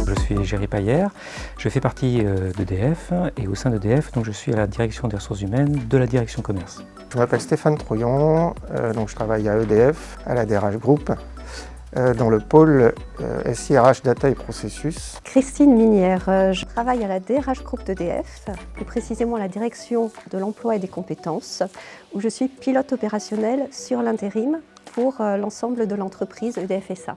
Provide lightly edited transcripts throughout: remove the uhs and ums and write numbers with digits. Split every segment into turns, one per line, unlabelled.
Je suis Géry Paillère, je fais partie d'EDF et au sein d'EDF, donc je suis à la direction des ressources humaines de la direction commerce.
Je m'appelle Stéphane Trouillon, donc je travaille à EDF, à la DRH Group, dans le pôle SIRH Data et Processus.
Christine Minière, je travaille à la DRH Group d'EDF, plus précisément à la direction de l'emploi et des compétences, où je suis pilote opérationnel sur l'intérim pour l'ensemble de l'entreprise EDF SA.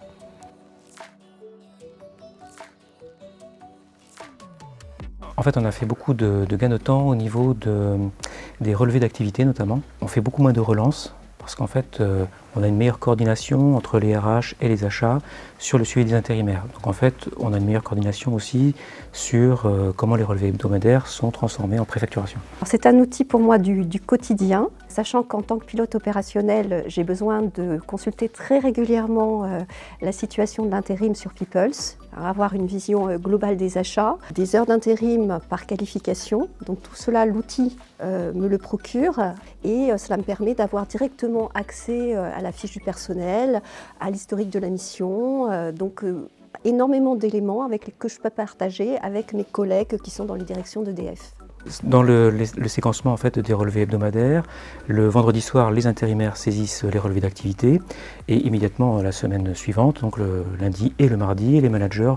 En fait, on a fait beaucoup de gains de temps au niveau des relevés d'activité notamment. On fait beaucoup moins de relances parce qu'en fait, on a une meilleure coordination entre les RH et les achats sur le suivi des intérimaires. Donc en fait, on a une meilleure coordination aussi sur comment les relevés hebdomadaires sont transformés en préfacturation.
C'est un outil pour moi du quotidien, sachant qu'en tant que pilote opérationnel, j'ai besoin de consulter très régulièrement la situation de l'intérim sur Peoples, avoir une vision globale des achats, des heures d'intérim par qualification. Donc tout cela, l'outil me le procure et cela me permet d'avoir directement accès à la fiche du personnel, à l'historique de la mission, énormément d'éléments que je peux partager avec mes collègues qui sont dans les directions d'EDF.
Dans le séquencement en fait, des relevés hebdomadaires, le vendredi soir, les intérimaires saisissent les relevés d'activité et immédiatement la semaine suivante, donc le lundi et le mardi, les managers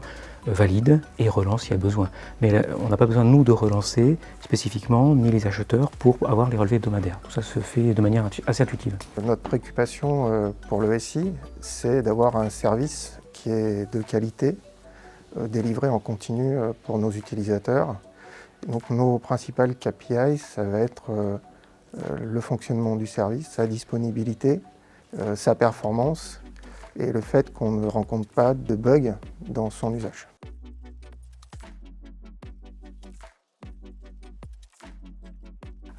valident et relancent s'il y a besoin. Mais on n'a pas besoin, nous, de relancer spécifiquement, ni les acheteurs, pour avoir les relevés hebdomadaires. Tout ça se fait de manière assez intuitive.
Notre préoccupation pour le SI, c'est d'avoir un service qui est de qualité, délivré en continu pour nos utilisateurs. Donc nos principales KPI, ça va être le fonctionnement du service, sa disponibilité, sa performance et le fait qu'on ne rencontre pas de bugs dans son usage.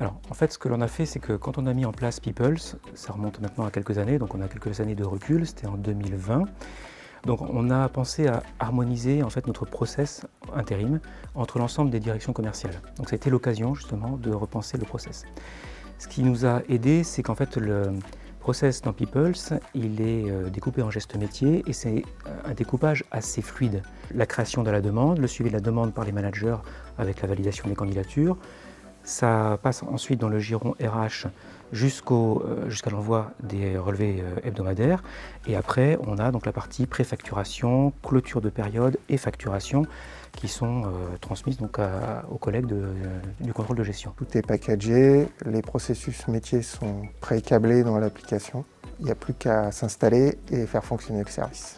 Alors, en fait, ce que l'on a fait, c'est que quand on a mis en place Peoples, ça remonte maintenant à quelques années, donc on a quelques années de recul, c'était en 2020. Donc on a pensé à harmoniser en fait notre process intérim entre l'ensemble des directions commerciales. Donc ça a été l'occasion justement de repenser le process. Ce qui nous a aidé, c'est qu'en fait le process dans Peoples, il est découpé en gestes métiers et c'est un découpage assez fluide. La création de la demande, le suivi de la demande par les managers avec la validation des candidatures, ça passe ensuite dans le giron RH jusqu'à l'envoi des relevés hebdomadaires. Et après, on a donc la partie préfacturation, clôture de période et facturation qui sont transmises donc aux collègues du contrôle de gestion.
Tout est packagé, les processus métiers sont pré-câblés dans l'application. Il n'y a plus qu'à s'installer et faire fonctionner le service.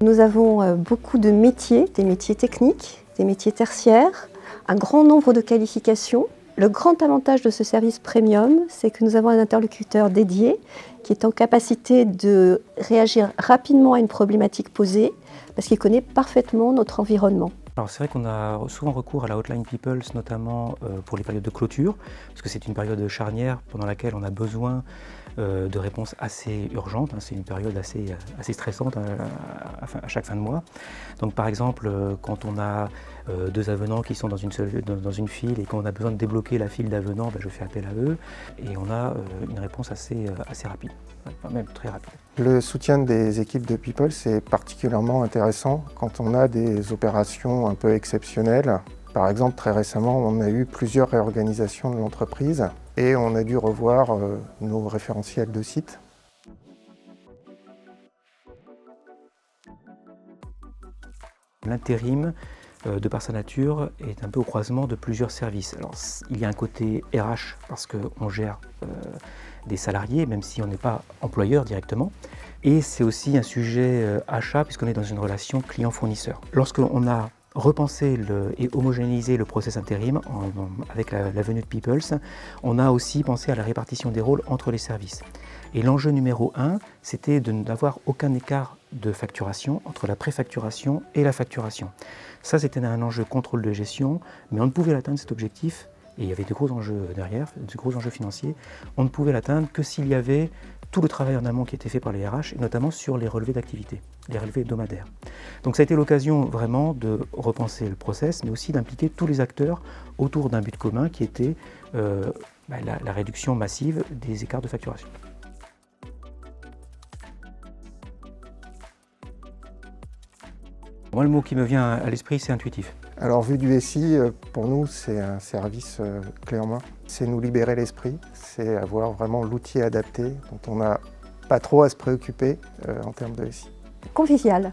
Nous avons beaucoup de métiers, des métiers techniques, des métiers tertiaires, un grand nombre de qualifications. Le grand avantage de ce service premium, c'est que nous avons un interlocuteur dédié qui est en capacité de réagir rapidement à une problématique posée parce qu'il connaît parfaitement notre environnement.
Alors c'est vrai qu'on a souvent recours à la hotline Peoples, notamment pour les périodes de clôture, parce que c'est une période charnière pendant laquelle on a besoin de réponses assez urgentes. C'est une période assez stressante à chaque fin de mois. Donc par exemple, quand on a deux avenants qui sont dans une file et qu'on a besoin de débloquer la file d'avenants, je fais appel à eux et on a une réponse assez rapide, même très rapide.
Le soutien des équipes de People, c'est particulièrement intéressant quand on a des opérations un peu exceptionnelles. Par exemple, très récemment, on a eu plusieurs réorganisations de l'entreprise et on a dû revoir nos référentiels de site.
L'intérim, de par sa nature, est un peu au croisement de plusieurs services. Alors, il y a un côté RH parce qu'on gère des salariés, même si on n'est pas employeur directement. Et c'est aussi un sujet achat puisqu'on est dans une relation client-fournisseur. Lorsqu'on a repensé et homogénéisé le process intérim avec la venue de Peoples, on a aussi pensé à la répartition des rôles entre les services. Et l'enjeu numéro 1, c'était de n'avoir aucun écart de facturation entre la préfacturation et la facturation. Ça, c'était un enjeu contrôle de gestion, mais on ne pouvait atteindre cet objectif et il y avait de gros enjeux derrière, de gros enjeux financiers, on ne pouvait l'atteindre que s'il y avait tout le travail en amont qui était fait par les RH, et notamment sur les relevés d'activité, les relevés hebdomadaires. Donc ça a été l'occasion vraiment de repenser le process, mais aussi d'impliquer tous les acteurs autour d'un but commun qui était la réduction massive des écarts de facturation. Moi, le mot qui me vient à l'esprit, c'est intuitif.
Alors, vu du SI, pour nous, c'est un service clé en main. C'est nous libérer l'esprit, c'est avoir vraiment l'outil adapté dont on n'a pas trop à se préoccuper en termes de SI.
Convivial.